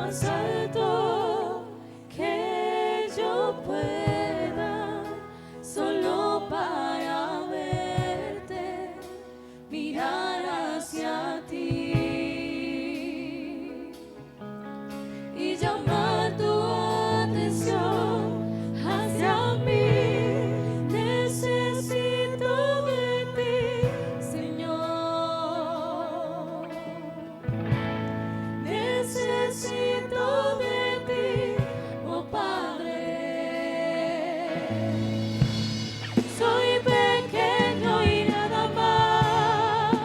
más alto que yo pueda, solo para verte, mirar hacia ti y llamar tu atención hacia mí. Necesito de ti, Señor. Necesito de ti, oh Padre. Soy pequeño y nada más.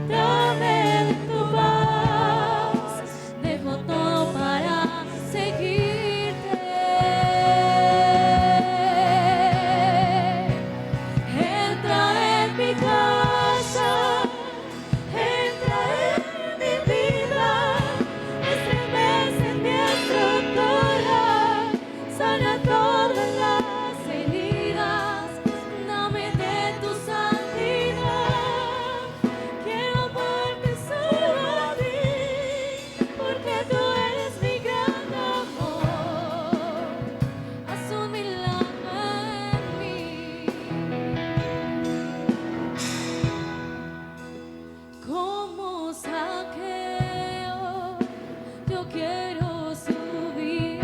Dame de tu paz. Dejo todo para seguirte. Entra en mi casa. Entra en mi vida. Estremece mi estructura. Sana todas las heridas. Dame de tu santidad. Quiero amarte solo a ti, porque tú eres mi gran amor. Haz un milagro en mí. Como Zaqueo, yo quiero subir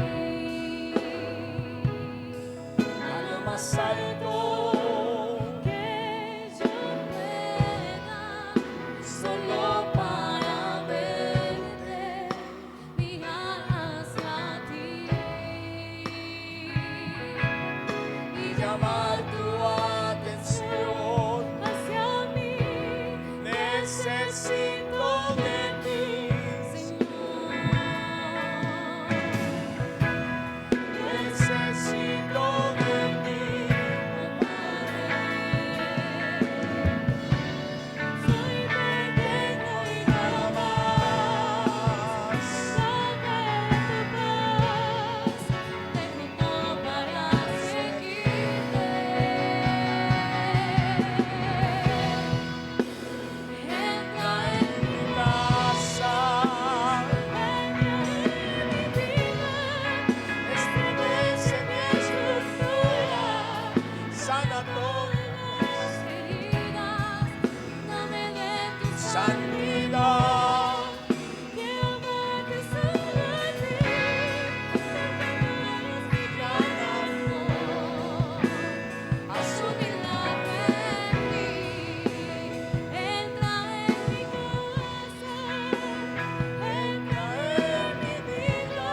a lo más alto que yo pueda, solo para verte, mirar hacia ti y llamar tu atención hacia mí. Necesito de ti, Señor. Necesito de ti, oh Padre. Soy pequeño y nada más. Dame de tu paz. Dejo todo para seguirte. Entra en mi casa, entra en mi vida, estremece mi estructura, sana todas las heridas, dame de tu santidad. Quiero amarte solo a ti, porque tú eres mi gran amor. Haz un milagro en mí. Entra en mi casa, entra en mi vida,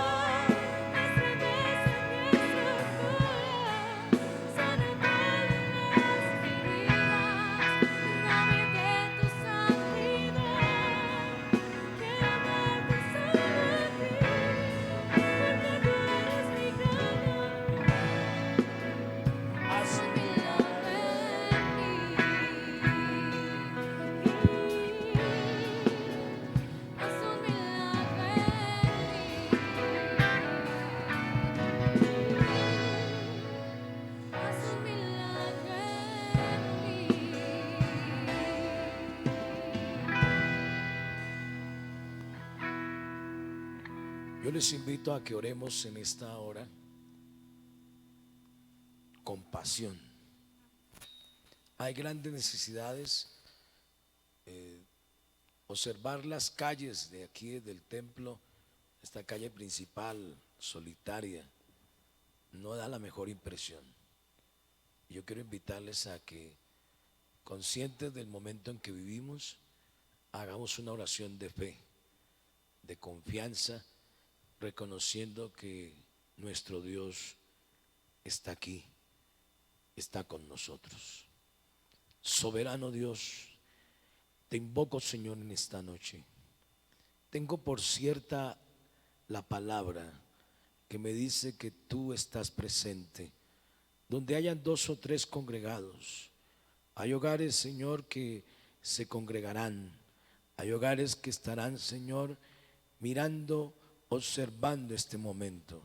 estremece mi estructura, sana todas las heridas, dame de tu santidad. Quiero amarte solo a ti, porque tú eres mi gran amor. Haz un milagro en mí. Haz un milagro en mí. Haz un milagro en mí. Yo les invito a que oremos en esta hora con pasión. Hay grandes necesidades. Observar las calles de aquí del templo, esta calle principal solitaria, no da la mejor impresión. Yo quiero invitarles a que, conscientes del momento en que vivimos, hagamos una oración de fe, de confianza, reconociendo que nuestro Dios está aquí, está con nosotros. Soberano Dios, te invoco, Señor, en esta noche. Tengo por cierta la palabra que me dice que tú estás presente donde hayan 2 o 3 congregados. Hay hogares, Señor, que se congregarán. Hay hogares que estarán, Señor, mirando, observando este momento.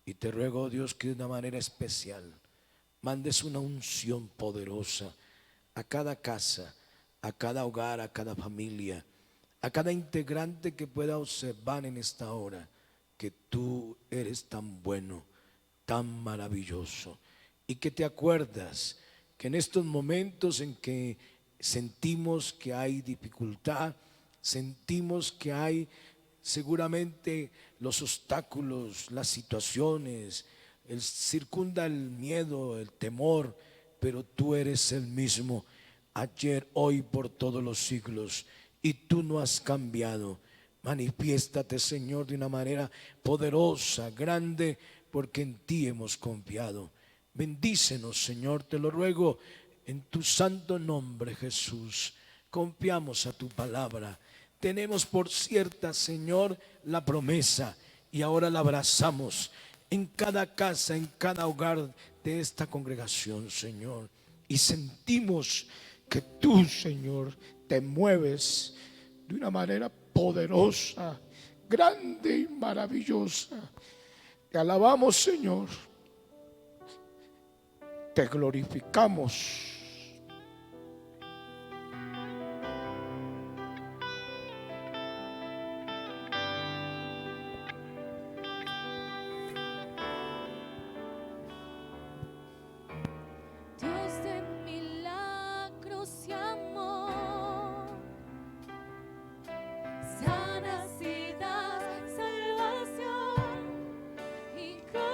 Y te ruego, Dios, que de una manera especial mandes una unción poderosa a cada casa, a cada hogar, a cada familia, a cada integrante que pueda observar en esta hora. que tú eres tan bueno, tan maravilloso, y que te acuerdas que en estos momentos en que sentimos que hay dificultad, sentimos que hay seguramente los obstáculos, las situaciones, circunda el miedo, el temor, pero tú eres el mismo ayer, hoy, por todos los siglos, y tú no has cambiado. Manifiéstate, Señor, de una manera poderosa, grande, porque en ti hemos confiado. Bendícenos, Señor, te lo ruego, en tu santo nombre, Jesús. Confiamos a tu palabra. Tenemos por cierta, Señor, la promesa, y ahora la abrazamos en cada casa, en cada hogar de esta congregación, Señor. Y sentimos que tú, Señor, te mueves de una manera poderosa, grande y maravillosa. Te alabamos, Señor. Te glorificamos. Dios de milagros y amor, sanas y das salvación incomparable.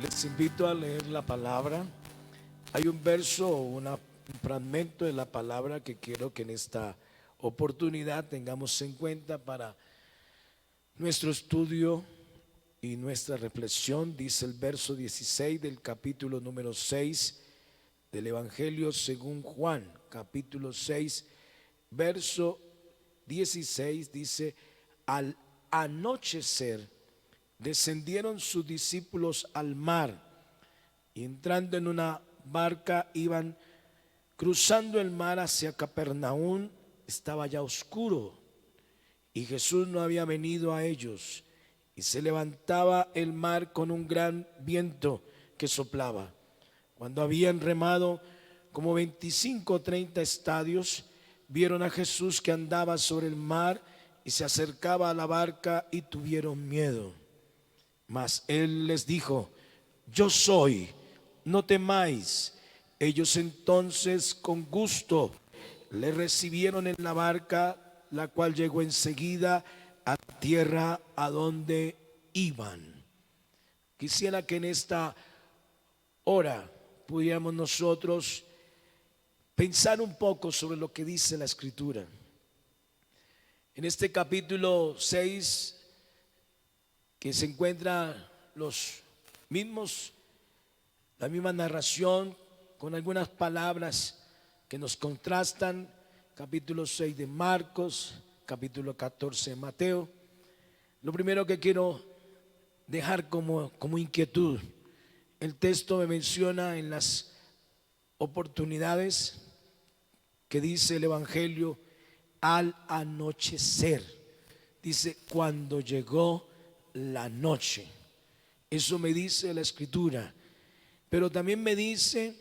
Les invito a leer la palabra. Hay un verso o un fragmento de la palabra que quiero que en esta oportunidad tengamos en cuenta para nuestro estudio y nuestra reflexión. Dice el verso 16 del capítulo número 6 del Evangelio según Juan, capítulo 6, verso 16, dice: al anochecer descendieron sus discípulos al mar y entrando en una barca iban cruzando el mar hacia Capernaum. Estaba ya oscuro y Jesús no había venido a ellos, y se levantaba el mar con un gran viento que soplaba. Cuando habían remado como 25 o 30 estadios, vieron a Jesús que andaba sobre el mar y se acercaba a la barca y tuvieron miedo. Mas él les dijo: yo soy, no temáis. Ellos entonces con gusto le recibieron en la barca, la cual llegó enseguida a tierra a donde iban. Quisiera que en esta hora pudiéramos nosotros pensar un poco sobre lo que dice la Escritura. En este capítulo 6, que se encuentra la misma narración con algunas palabras que nos contrastan, capítulo 6 de Marcos, capítulo 14 de Mateo. Lo primero que quiero dejar como inquietud: el texto me menciona en las oportunidades que dice el Evangelio al anochecer. Dice cuando llegó la noche. Eso me dice la Escritura. Pero también me dice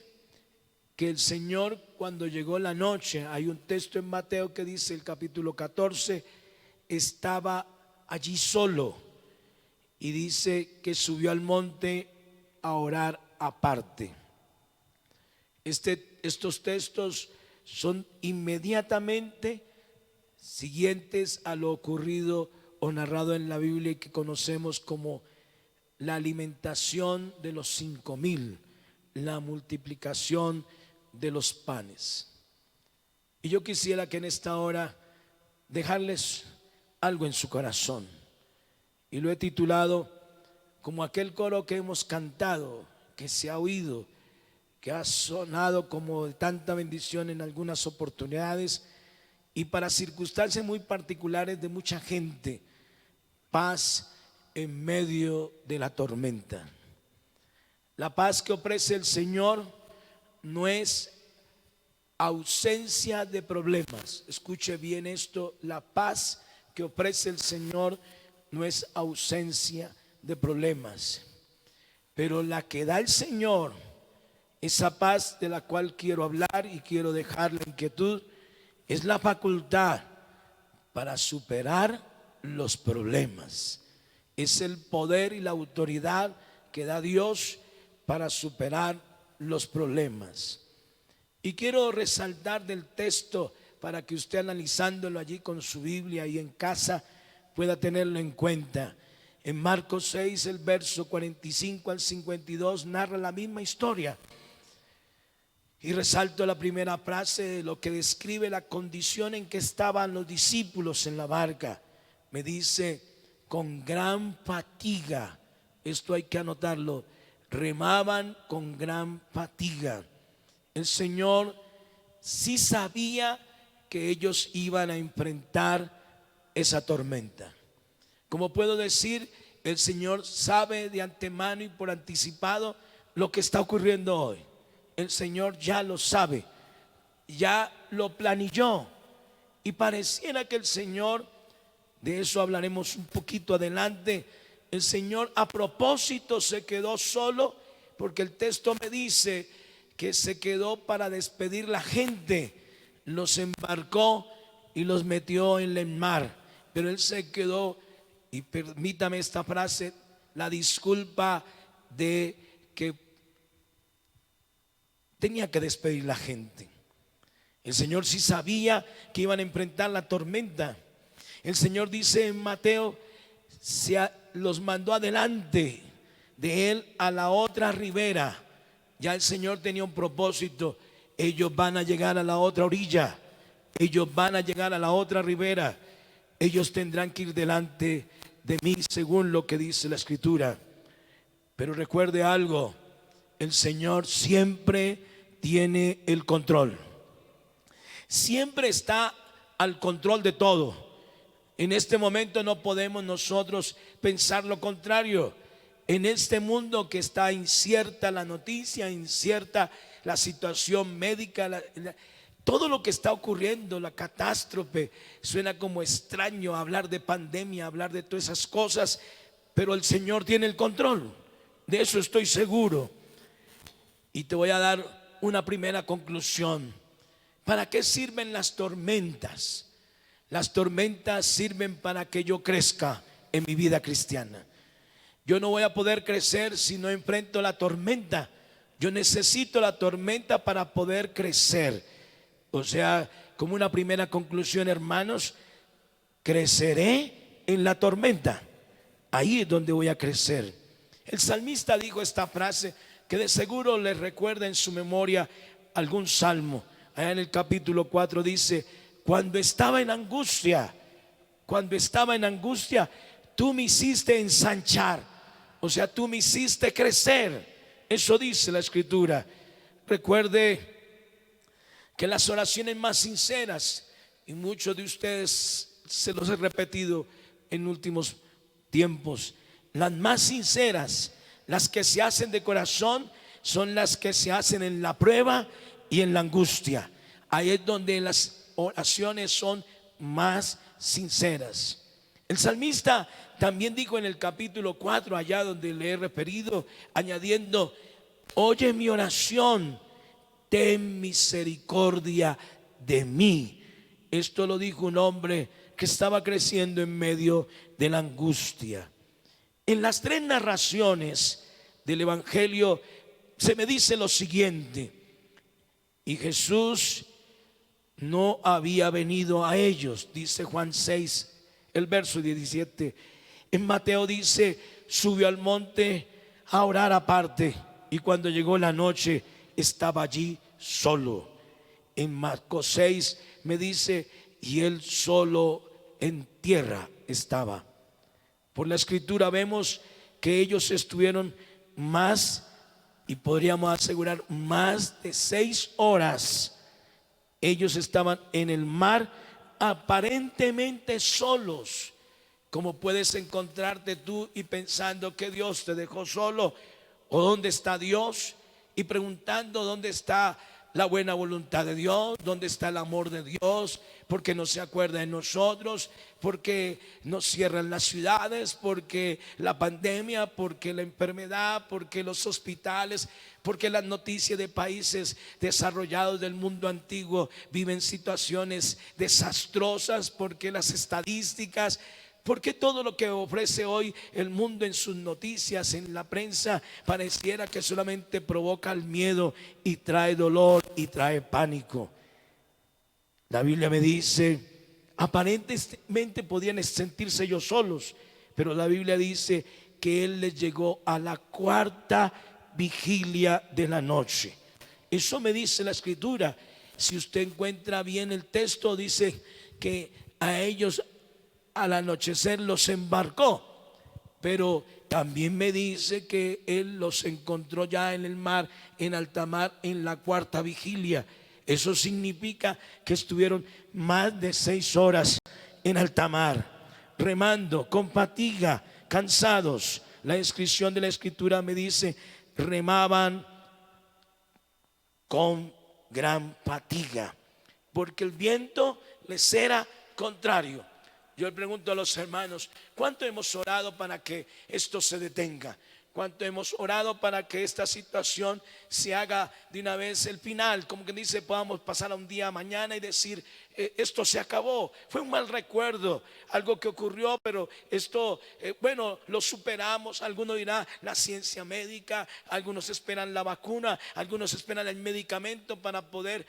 que el Señor, cuando llegó la noche, hay un texto en Mateo que dice, el capítulo 14, estaba allí solo, y dice que subió al monte a orar aparte. Estos textos son inmediatamente siguientes a lo ocurrido o narrado en la Biblia y que conocemos como la alimentación de los 5,000, la multiplicación de los panes. Y yo quisiera que en esta hora dejarles algo en su corazón, y lo he titulado como aquel coro que hemos cantado, que se ha oído, que ha sonado como de tanta bendición en algunas oportunidades y para circunstancias muy particulares de mucha gente: paz en medio de la tormenta. La paz que ofrece el Señor no es ausencia de problemas. Escuche bien esto: la paz que ofrece el Señor no es ausencia de problemas, pero la que da el Señor, esa paz de la cual quiero hablar y quiero dejar la inquietud, es la facultad para superar los problemas. Es el poder y la autoridad que da Dios para superar los problemas. Y quiero resaltar del texto para que usted, analizándolo allí con su Biblia y en casa, pueda tenerlo en cuenta. En Marcos 6, el verso 45 al 52 narra la misma historia. Y resalto la primera frase de lo que describe la condición en que estaban los discípulos en la barca. Me dice: con gran fatiga. Esto hay que anotarlo. Remaban con gran fatiga. El Señor sí sabía que ellos iban a enfrentar esa tormenta. Como puedo decir, el Señor sabe de antemano y por anticipado lo que está ocurriendo hoy. El Señor ya lo sabe, ya lo planilló, y pareciera que el Señor, de eso hablaremos un poquito adelante, el Señor a propósito se quedó solo, porque el texto me dice que se quedó para despedir la gente, los embarcó y los metió en el mar, pero Él se quedó, y permítame esta frase, la disculpa de que tenía que despedir la gente. El Señor sí sabía que iban a enfrentar la tormenta. El Señor dice en Mateo, los mandó adelante de él a la otra ribera. Ya el Señor tenía un propósito. Ellos van a llegar a la otra orilla. Ellos van a llegar a la otra ribera. Ellos tendrán que ir delante de mí según lo que dice la Escritura. Pero recuerde algo, el Señor siempre tiene el control. Siempre está al control de todo. En este momento no podemos nosotros pensar lo contrario. En este mundo que está incierta la noticia, incierta la situación médica, todo lo que está ocurriendo, la catástrofe, suena como extraño hablar de pandemia, hablar de todas esas cosas, pero el Señor tiene el control, de eso estoy seguro. Y te voy a dar una primera conclusión. ¿Para qué sirven las tormentas? Las tormentas sirven para que yo crezca en mi vida cristiana. Yo no voy a poder crecer si no enfrento la tormenta. Yo necesito la tormenta para poder crecer. O sea, como una primera conclusión, hermanos, creceré en la tormenta. Ahí es donde voy a crecer. El salmista dijo esta frase que de seguro le recuerda en su memoria algún salmo. Allá en el capítulo 4 dice: cuando estaba en angustia, tú me hiciste ensanchar. O sea, tú me hiciste crecer. Eso dice la Escritura. Recuerde que las oraciones más sinceras, y muchos de ustedes se los he repetido en últimos tiempos, las más sinceras, las que se hacen de corazón, son las que se hacen en la prueba y en la angustia. Ahí es donde las oraciones son más sinceras. El salmista también dijo en el capítulo 4, allá donde le he referido, añadiendo: oye mi oración, ten misericordia de mí. Esto lo dijo un hombre que estaba creciendo en medio de la angustia. En las tres narraciones del Evangelio se me dice lo siguiente: y Jesús no había venido a ellos, dice Juan 6, el verso 17. En Mateo dice: subió al monte a orar aparte, y cuando llegó la noche estaba allí solo. En Marcos 6 me dice: y él solo en tierra estaba. Por la Escritura vemos que ellos estuvieron más, y podríamos asegurar más de 6 horas. Ellos estaban en el mar aparentemente solos. Como puedes encontrarte tú y pensando que Dios te dejó solo, o dónde está Dios, y preguntando dónde está la buena voluntad de Dios, dónde está el amor de Dios, porque no se acuerda de nosotros, porque nos cierran las ciudades, porque la pandemia, porque la enfermedad, porque los hospitales, porque las noticias de países desarrollados del mundo antiguo viven situaciones desastrosas, porque las estadísticas, porque todo lo que ofrece hoy el mundo en sus noticias, en la prensa, pareciera que solamente provoca el miedo y trae dolor y trae pánico. La Biblia me dice, aparentemente podían sentirse ellos solos, pero la Biblia dice que Él les llegó a la 4ª vigilia de la noche. Eso me dice la Escritura. Si usted encuentra bien el texto, dice que a ellos al anochecer los embarcó, pero también me dice que Él los encontró ya en el mar, en alta mar, en la 4ª vigilia. Eso significa que estuvieron más de 6 horas en alta mar, remando con fatiga, cansados. La descripción de la Escritura me dice: remaban con gran fatiga, porque el viento les era contrario. Yo le pregunto a los hermanos: ¿cuánto hemos orado para que esto se detenga? ¿Cuánto hemos orado para que esta situación se haga de una vez el final? Como que dice, podamos pasar a un día mañana y decir, esto se acabó. Fue un mal recuerdo, algo que ocurrió, pero esto, bueno, lo superamos. Algunos dirán la ciencia médica, algunos esperan la vacuna, algunos esperan el medicamento para poder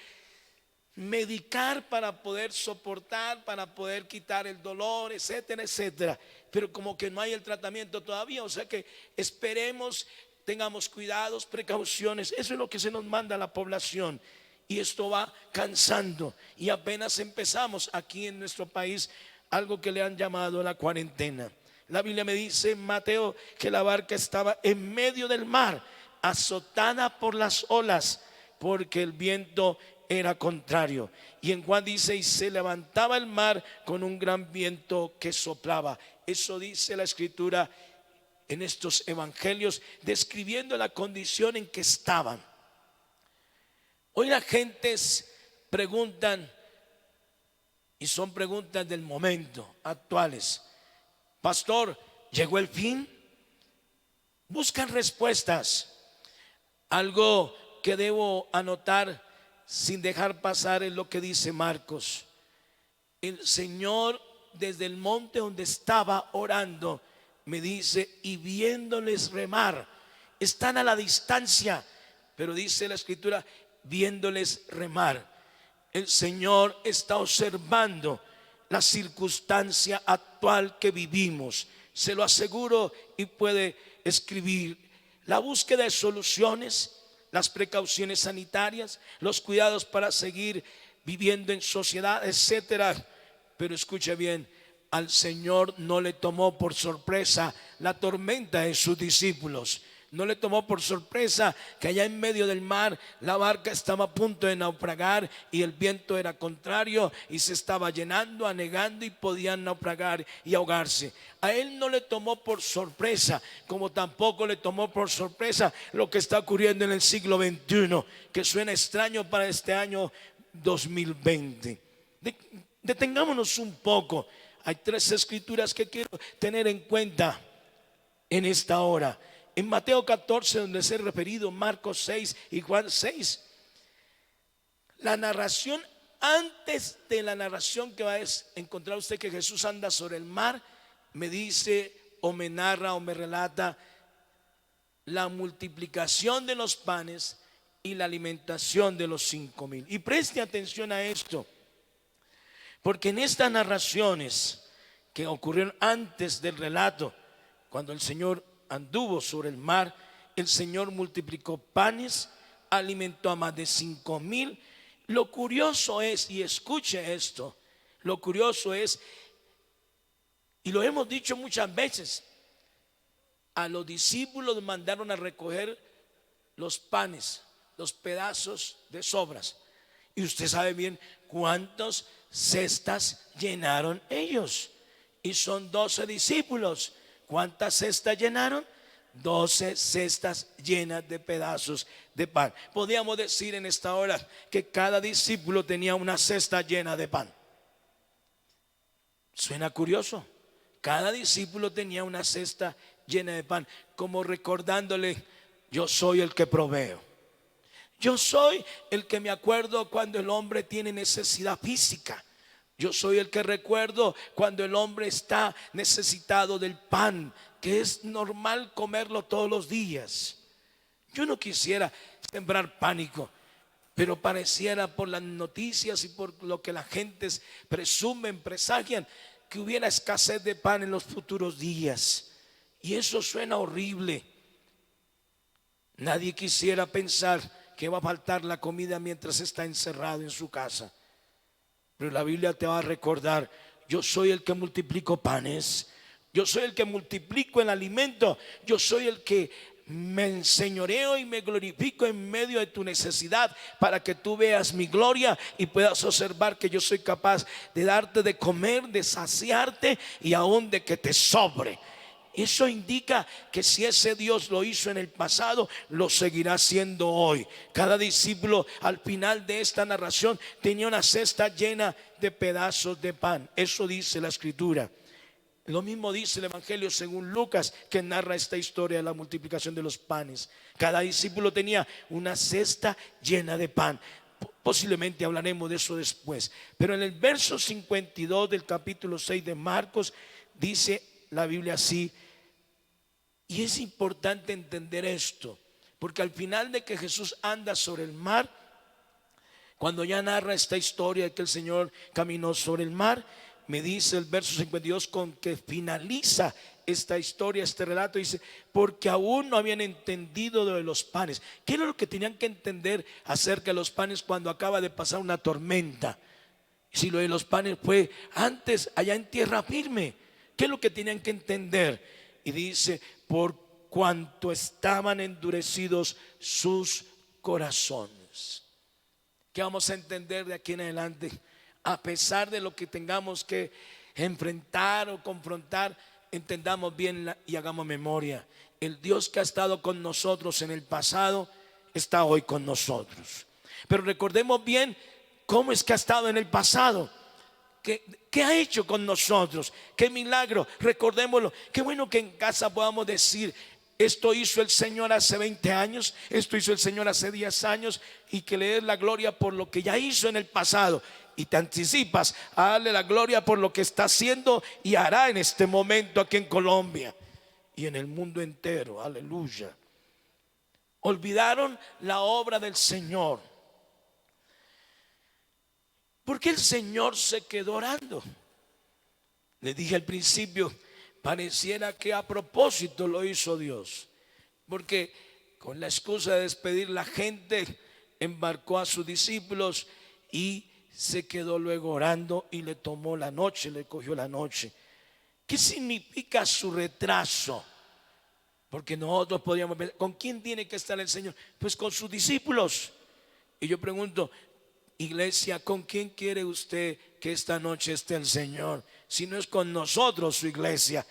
medicar para poder soportar, para poder quitar el dolor, etcétera, etcétera. Pero como que no hay el tratamiento todavía, o sea que esperemos, tengamos cuidados, precauciones. Eso es lo que se nos manda a la población. Y esto va cansando. Y apenas empezamos aquí en nuestro país algo que le han llamado la cuarentena. La Biblia me dice en Mateo que la barca estaba en medio del mar, azotada por las olas, porque el viento era contrario. Y en Juan dice, y se levantaba el mar con un gran viento que soplaba. Eso dice la escritura en estos evangelios, describiendo la condición en que estaban. Hoy las gentes preguntan, y son preguntas del momento, actuales: pastor, ¿llegó el fin? Buscan respuestas. Algo que debo anotar sin dejar pasar es lo que dice Marcos. El Señor, desde el monte donde estaba orando, me dice, y viéndoles remar, están a la distancia, pero dice la escritura, viéndoles remar. El Señor está observando la circunstancia actual que vivimos. Se lo aseguro, y puede escribir la búsqueda de soluciones, las precauciones sanitarias, los cuidados para seguir viviendo en sociedad, etcétera. Pero escuche bien, al Señor no le tomó por sorpresa la tormenta de sus discípulos. No le tomó por sorpresa que allá en medio del mar la barca estaba a punto de naufragar y el viento era contrario y se estaba llenando, anegando, y podían naufragar y ahogarse. A él no le tomó por sorpresa, como tampoco le tomó por sorpresa lo que está ocurriendo en el siglo XXI, que suena extraño para este año 2020. Detengámonos un poco. Hay tres escrituras que quiero tener en cuenta en esta hora. En Mateo 14, donde se ha referido, Marcos 6 y Juan 6. La narración, antes de la narración que va a encontrar usted que Jesús anda sobre el mar, me dice o me narra o me relata la multiplicación de los panes y la alimentación de los 5,000. Y preste atención a esto, porque en estas narraciones que ocurrieron antes del relato, cuando el Señor anduvo sobre el mar, el Señor multiplicó panes, alimentó a más de 5,000. Lo curioso es, y escuche esto, lo curioso es, y lo hemos dicho muchas veces, a los discípulos mandaron a recoger los panes, los pedazos de sobras. Y usted sabe bien cuántas cestas llenaron ellos. Y son 12 discípulos. ¿Cuántas cestas llenaron? 12 cestas llenas de pedazos de pan. Podríamos decir en esta hora que cada discípulo tenía una cesta llena de pan. Suena curioso. Cada discípulo tenía una cesta llena de pan, como recordándole, yo soy el que proveo. Yo soy el que me acuerdo cuando el hombre tiene necesidad física. Yo soy el que recuerdo cuando el hombre está necesitado del pan, que es normal comerlo todos los días. Yo no quisiera sembrar pánico, pero pareciera por las noticias y por lo que la gente presumen, presagian, que hubiera escasez de pan en los futuros días. Y eso suena horrible. Nadie quisiera pensar que va a faltar la comida mientras está encerrado en su casa. Pero la Biblia te va a recordar, yo soy el que multiplico panes, yo soy el que multiplico el alimento, yo soy el que me enseñoreo y me glorifico en medio de tu necesidad, para que tú veas mi gloria y puedas observar que yo soy capaz de darte de comer, de saciarte y aún de que te sobre. Eso indica que si ese Dios lo hizo en el pasado, lo seguirá haciendo hoy. Cada discípulo al final de esta narración tenía una cesta llena de pedazos de pan. Eso dice la escritura. Lo mismo dice el Evangelio según Lucas, que narra esta historia de la multiplicación de los panes. Cada discípulo tenía una cesta llena de pan. Posiblemente hablaremos de eso después. Pero en el verso 52 del capítulo 6 de Marcos dice la Biblia así. Y es importante entender esto, porque al final de que Jesús anda sobre el mar, Cuando ya narra esta historia de que el Señor caminó sobre el mar, me dice el verso 52 con que finaliza esta historia, este relato, dice, porque aún no habían entendido lo de los panes. ¿Qué era lo que tenían que entender acerca de los panes cuando acaba de pasar una tormenta? Si lo de los panes fue antes allá en tierra firme, ¿qué es lo que tenían que entender? Y dice, por cuanto estaban endurecidos sus corazones. ¿Qué vamos a entender de aquí en adelante? A pesar de lo que tengamos que enfrentar o confrontar, entendamos bien y hagamos memoria. El Dios que ha estado con nosotros en el pasado está hoy con nosotros. Pero recordemos bien cómo es que ha estado en el pasado. ¿Qué ha hecho con nosotros? ¿Qué milagro? Recordémoslo. Qué bueno que en casa podamos decir, esto hizo el Señor hace 20 años, esto hizo el Señor hace 10 años, y que le des la gloria por lo que ya hizo en el pasado. Y te anticipas a darle la gloria por lo que está haciendo y hará en este momento aquí en Colombia y en el mundo entero. Aleluya. Olvidaron la obra del Señor. ¿Por qué el Señor se quedó orando? Le dije al principio, pareciera que a propósito lo hizo Dios, porque con la excusa de despedir la gente, embarcó a sus discípulos y se quedó luego orando, y le tomó la noche, le cogió la noche. ¿Qué significa su retraso? Porque nosotros podríamos ver, ¿con quién tiene que estar el Señor? Pues con sus discípulos. Y yo pregunto, iglesia, ¿con quién quiere usted que esta noche esté el Señor? Si no es con nosotros, su iglesia.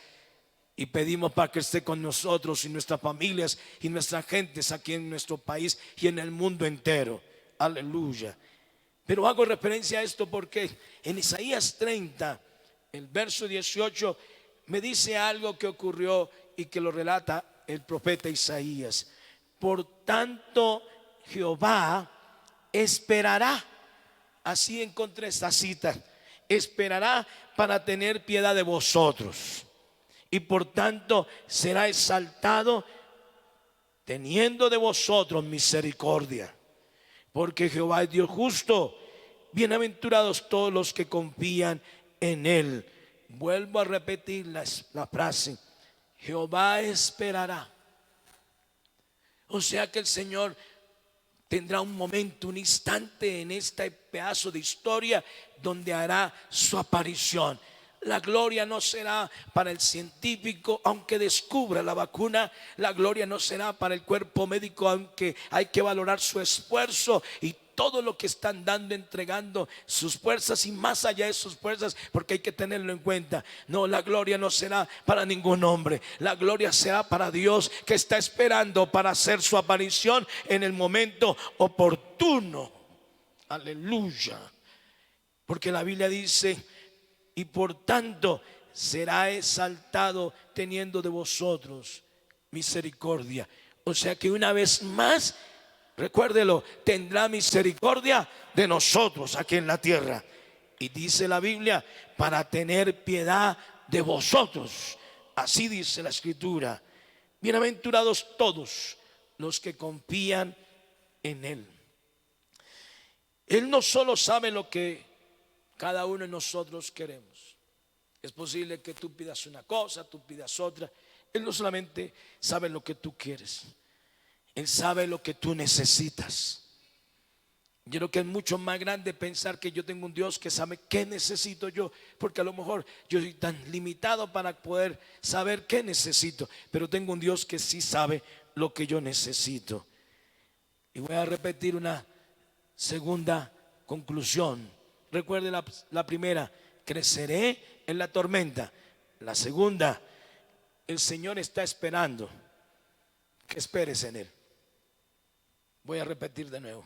Y pedimos para que esté con nosotros y nuestras familias y nuestras gentes aquí en nuestro país y en el mundo entero. Aleluya. Pero hago referencia a esto porque en Isaías 30, el verso 18, me dice algo que ocurrió y que lo relata el profeta Isaías. Por tanto, Jehová esperará. Así encontré esta cita. Esperará para tener piedad de vosotros. Y por tanto será exaltado teniendo de vosotros misericordia. Porque Jehová es Dios justo. Bienaventurados todos los que confían en Él. Vuelvo a repetir la frase. Jehová esperará. O sea que el Señor tendrá un momento, un instante en este pedazo de historia donde hará su aparición. La gloria no será para el científico aunque descubra la vacuna. La gloria no será para el cuerpo médico aunque hay que valorar su esfuerzo y todo lo que están dando, entregando sus fuerzas y más allá de sus fuerzas, porque hay que tenerlo en cuenta. No, la gloria no será para ningún hombre. La gloria será para Dios, que está esperando para hacer su aparición en el momento oportuno. Aleluya. Porque la Biblia dice, y por tanto será exaltado teniendo de vosotros misericordia. O sea que una vez más, recuérdelo, tendrá misericordia de nosotros aquí en la tierra. Y dice la Biblia, para tener piedad de vosotros. Así dice la Escritura. Bienaventurados todos los que confían en Él. Él no solo sabe lo que cada uno de nosotros queremos. Es posible que tú pidas una cosa, tú pidas otra. Él no solamente sabe lo que tú quieres, Él sabe lo que tú necesitas. Yo creo que es mucho más grande pensar que yo tengo un Dios que sabe qué necesito yo, porque a lo mejor yo soy tan limitado para poder saber qué necesito, pero tengo un Dios que sí sabe lo que yo necesito. Y voy a repetir una segunda conclusión. Recuerde la primera, creceré en la tormenta. La segunda, el Señor está esperando que esperes en Él. Voy a repetir de nuevo.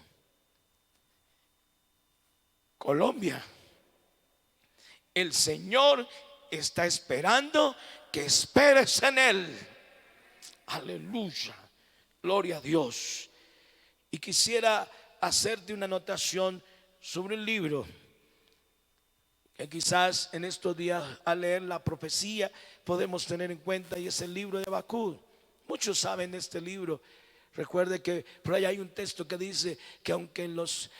Colombia, el Señor está esperando que esperes en Él. Aleluya, gloria a Dios. Y quisiera hacerte una anotación sobre un libro que quizás en estos días al leer la profecía podemos tener en cuenta, y es el libro de Habacuc. Muchos saben de este libro. Recuerde que por ahí hay un texto que dice que aunque en los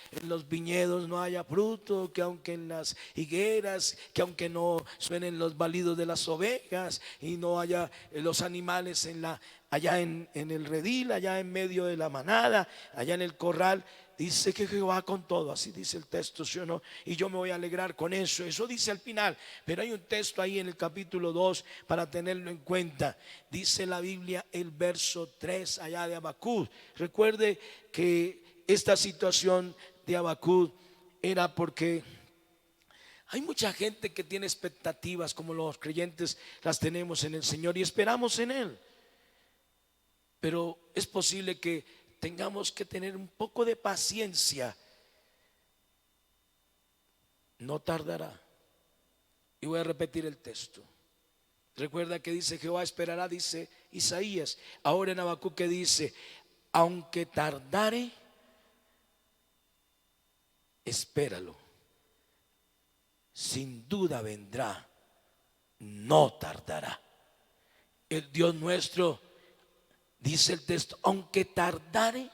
viñedos no haya fruto, que aunque en las higueras, que aunque no suenen los balidos de las ovejas y no haya los animales allá en el redil, allá en medio de la manada, allá en el corral, dice que Jehová con todo, así dice el texto, ¿sí o no? Y yo me voy a alegrar con eso, eso dice al final. Pero hay un texto ahí en el capítulo 2 para tenerlo en cuenta. Dice la Biblia el verso 3 allá de Habacuc. Recuerde que esta situación de Habacuc era porque hay mucha gente que tiene expectativas, como los creyentes las tenemos en el Señor y esperamos en Él. Pero es posible que tengamos que tener un poco de paciencia. No tardará. Y voy a repetir el texto. Recuerda que dice Jehová esperará, dice Isaías. Ahora en Habacuc que dice, aunque tardare, espéralo. Sin duda vendrá, no tardará. El Dios nuestro, dice el texto, aunque tardare,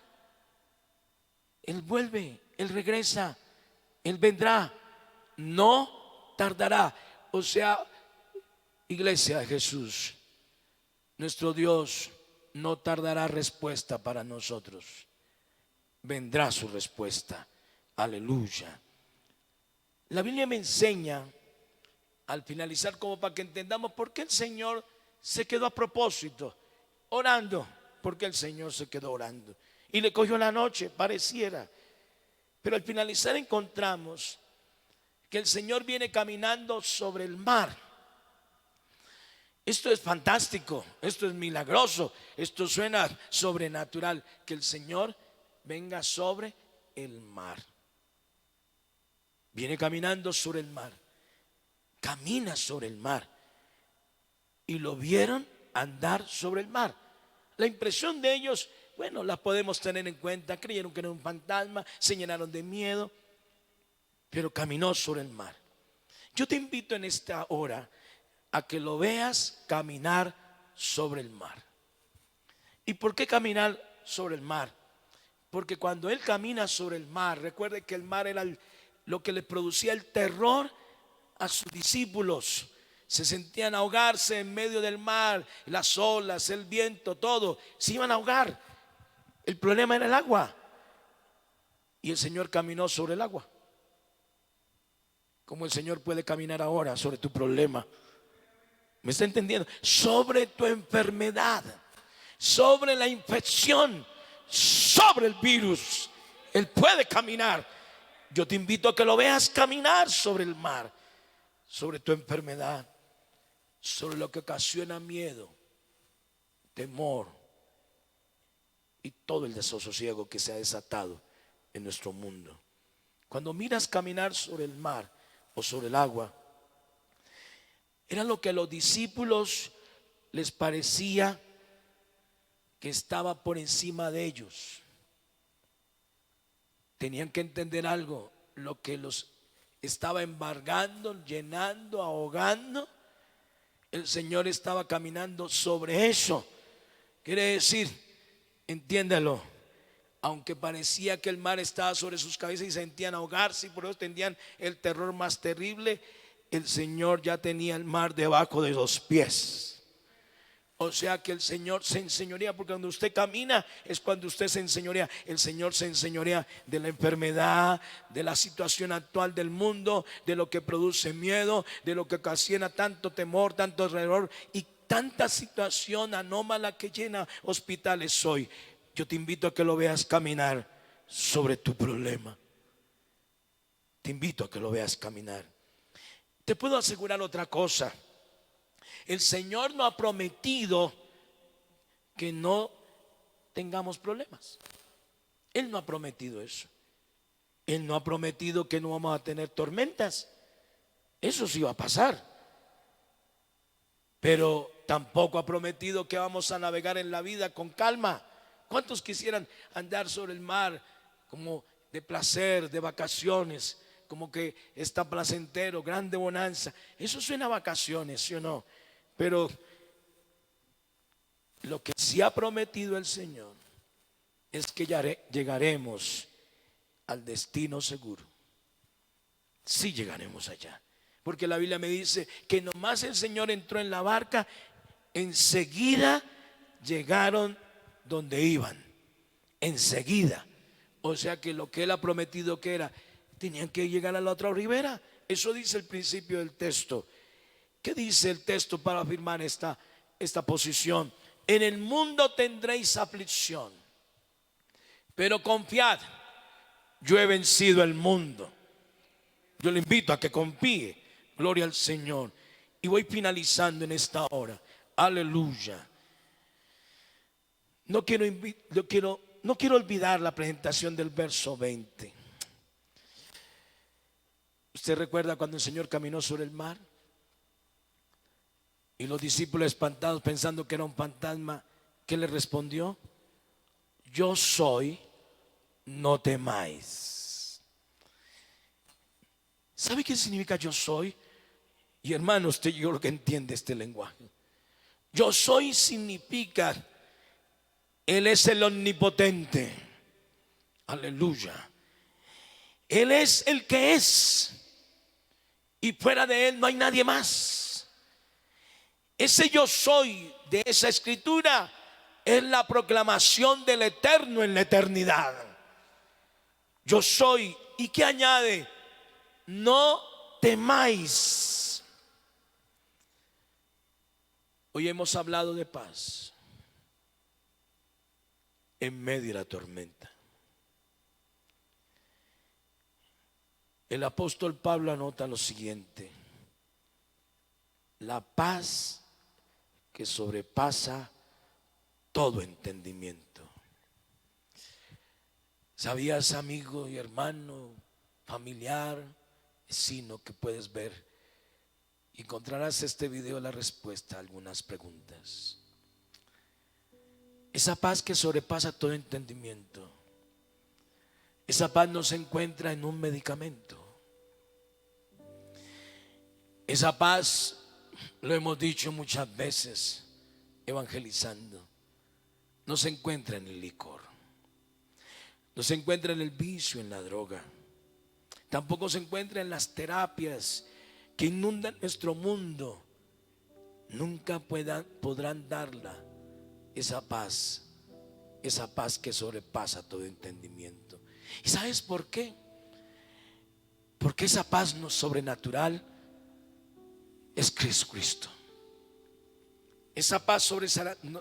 Él vuelve, Él regresa, Él vendrá, no tardará. O sea, iglesia de Jesús, nuestro Dios no tardará respuesta para nosotros. Vendrá su respuesta. Aleluya. La Biblia me enseña, al finalizar, como para que entendamos por qué el Señor se quedó a propósito orando, porque el Señor se quedó orando y le cogió la noche, pareciera. Pero al finalizar encontramos que el Señor viene caminando sobre el mar. Esto es fantástico, esto es milagroso, esto suena sobrenatural, que el Señor venga sobre el mar. Viene caminando sobre el mar, camina sobre el mar, y lo vieron andar sobre el mar. La impresión de ellos, bueno, la podemos tener en cuenta. Creyeron que era un fantasma, se llenaron de miedo, pero caminó sobre el mar. Yo te invito en esta hora a que lo veas caminar sobre el mar. ¿Y por qué caminar sobre el mar? Porque cuando él camina sobre el mar, recuerde que el mar era lo que le producía el terror a sus discípulos. Se sentían ahogarse en medio del mar, las olas, el viento, todo, se iban a ahogar. El problema era el agua. Y el Señor caminó sobre el agua. Como el Señor puede caminar ahora sobre tu problema. ¿Me está entendiendo? Sobre tu enfermedad, sobre la infección, sobre el virus. Él puede caminar. Yo te invito a que lo veas caminar sobre el mar, sobre tu enfermedad, sobre lo que ocasiona miedo, temor y todo el desasosiego que se ha desatado en nuestro mundo. Cuando miras caminar sobre el mar o sobre el agua, era lo que a los discípulos les parecía que estaba por encima de ellos. Tenían que entender algo, lo que los estaba embargando, llenando, ahogando, el Señor estaba caminando sobre eso. Quiere decir, entiéndalo, aunque parecía que el mar estaba sobre sus cabezas y sentían ahogarse y por eso tenían el terror más terrible, el Señor ya tenía el mar debajo de los pies. O sea que el Señor se enseñorea, porque cuando usted camina es cuando usted se enseñorea. El Señor se enseñorea de la enfermedad, de la situación actual del mundo, de lo que produce miedo, de lo que ocasiona tanto temor, tanto terror y tanta situación anómala que llena hospitales hoy. Yo te invito a que lo veas caminar sobre tu problema. Te invito a que lo veas caminar. Te puedo asegurar otra cosa. El Señor no ha prometido que no tengamos problemas. Él no ha prometido eso. Él no ha prometido que no vamos a tener tormentas. Eso sí va a pasar. Pero tampoco ha prometido que vamos a navegar en la vida con calma. ¿Cuántos quisieran andar sobre el mar como de placer, de vacaciones? Como que está placentero, grande bonanza. Eso suena a vacaciones, ¿sí o no? Pero lo que sí ha prometido el Señor es que llegaremos al destino seguro. Sí llegaremos allá. Porque la Biblia me dice que nomás el Señor entró en la barca, enseguida llegaron donde iban. Enseguida. O sea que lo que Él ha prometido que era, tenían que llegar a la otra ribera. Eso dice el principio del texto. ¿Qué dice el texto para afirmar esta posición? En el mundo tendréis aflicción, pero confiad, yo he vencido el mundo. Yo le invito a que confíe. Gloria al Señor. Y voy finalizando en esta hora. Aleluya. No quiero olvidar la presentación del verso 20. ¿Usted recuerda cuando el Señor caminó sobre el mar? Y los discípulos espantados pensando que era un fantasma, ¿qué le respondió? Yo soy, no temáis. ¿Sabe qué significa yo soy? Y hermano, usted yo creo que entiende este lenguaje. Yo soy significa, Él es el omnipotente. Aleluya. Él es el que es. Y fuera de Él no hay nadie más. Ese yo soy de esa escritura es la proclamación del eterno en la eternidad. Yo soy. ¿Y qué añade? No temáis. Hoy hemos hablado de paz en medio de la tormenta. El apóstol Pablo anota lo siguiente: la paz que sobrepasa todo entendimiento. ¿Sabías, amigo y hermano, familiar, vecino, que puedes ver? Encontrarás este video la respuesta a algunas preguntas. Esa paz que sobrepasa todo entendimiento. Esa paz no se encuentra en un medicamento. Esa paz, lo hemos dicho muchas veces evangelizando, no se encuentra en el licor, no se encuentra en el vicio, en la droga, tampoco se encuentra en las terapias que inundan nuestro mundo. Nunca podrán darla esa paz que sobrepasa todo entendimiento. ¿Y sabes por qué? Porque esa paz no sobrenatural es Cristo. Esa paz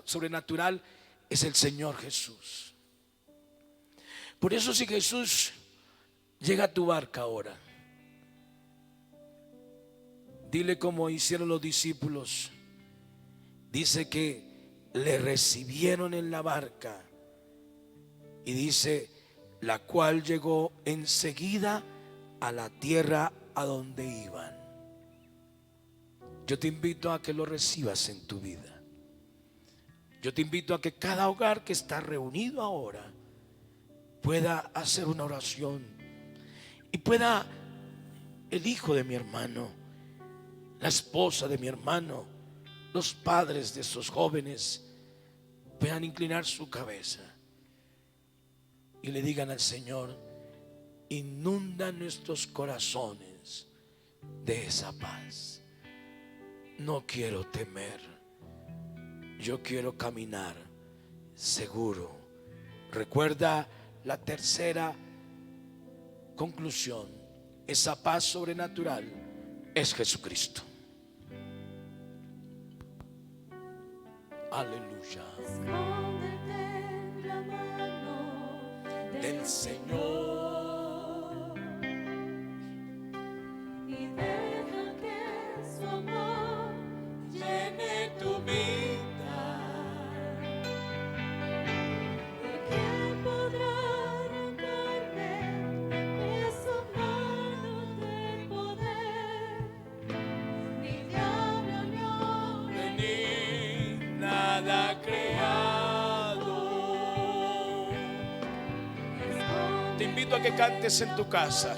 sobrenatural es el Señor Jesús. Por eso, si Jesús llega a tu barca ahora, dile como hicieron los discípulos. Dice que le recibieron en la barca y dice, la cual llegó enseguida a la tierra a donde iban. Yo te invito a que lo recibas en tu vida. Yo te invito a que cada hogar que está reunido ahora pueda hacer una oración y pueda el hijo de mi hermano, la esposa de mi hermano, los padres de esos jóvenes puedan inclinar su cabeza y le digan al Señor: inunda nuestros corazones de esa paz. No quiero temer, yo quiero caminar seguro. Recuerda la tercera conclusión: esa paz sobrenatural es Jesucristo. Aleluya. Escóndete en la mano Del Señor. y deja que su amor Llene tu vida. ¿Y quién podrá arrancarme de su mano de poder? Ni diablo ni hombre Ni nada creado. Te invito a que cantes en tu casa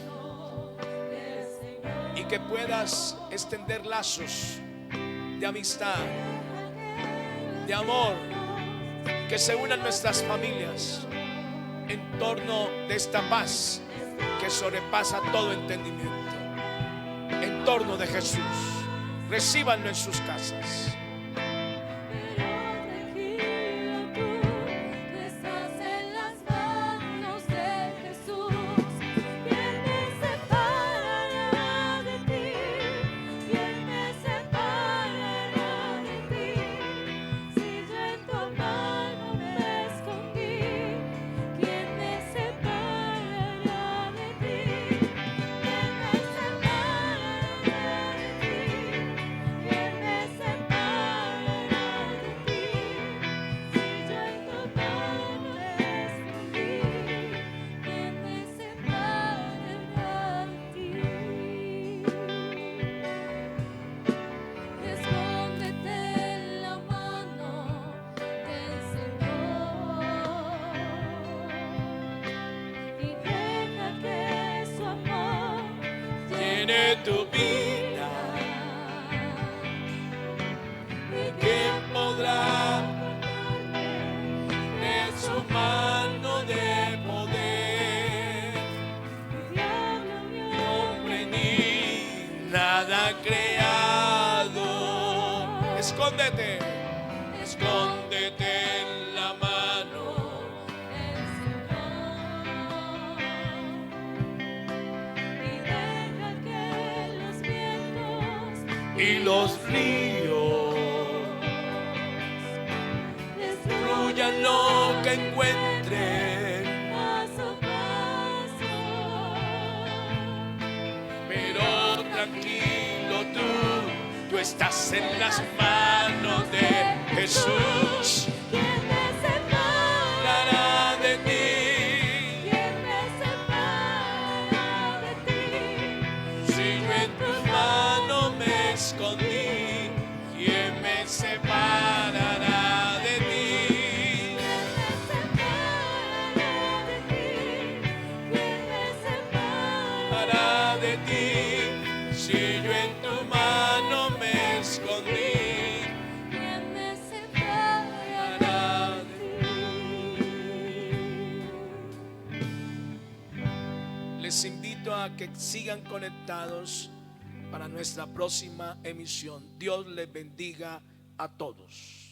y que puedas extender lazos de amistad, de amor, que se unan nuestras familias, en torno de esta paz que sobrepasa todo entendimiento. En torno de Jesús, recíbanlo en sus casas. Pero tranquilo tú estás en las manos de Jesús. ¿Quién me separará de ti? ¿Quién me separará de ti? Si yo en tu mano me escondí, ¿quién me separará de ti? ¿Quién me separará de ti? ¿Quién me separará de ti? Si yo en tu mano me escondí, ¿quién me separará de ti? Escóndete en la mano del Señor y deja que su amor Llene tu vida. ¿Quién podrá de su mano de poder? Hombre ni nada creado. Escóndete, escóndete en la mano. Y deja que los vientos Y los ríos fluyan lo que encuentren, paso a paso. pero tranquilo tú estás en las manos de Jesús. ¿Quién me separará Hablará de ti, ¿Quién me separará de ti? si yo en tu mano me escondí, ¿quién me separará de ti? ¿Quién me separará Hará de ti, si yo en tu mano me escondí. ¿Quién me separará de ti? Les invito a que sigan conectados para nuestra próxima emisión. Dios les bendiga a todos.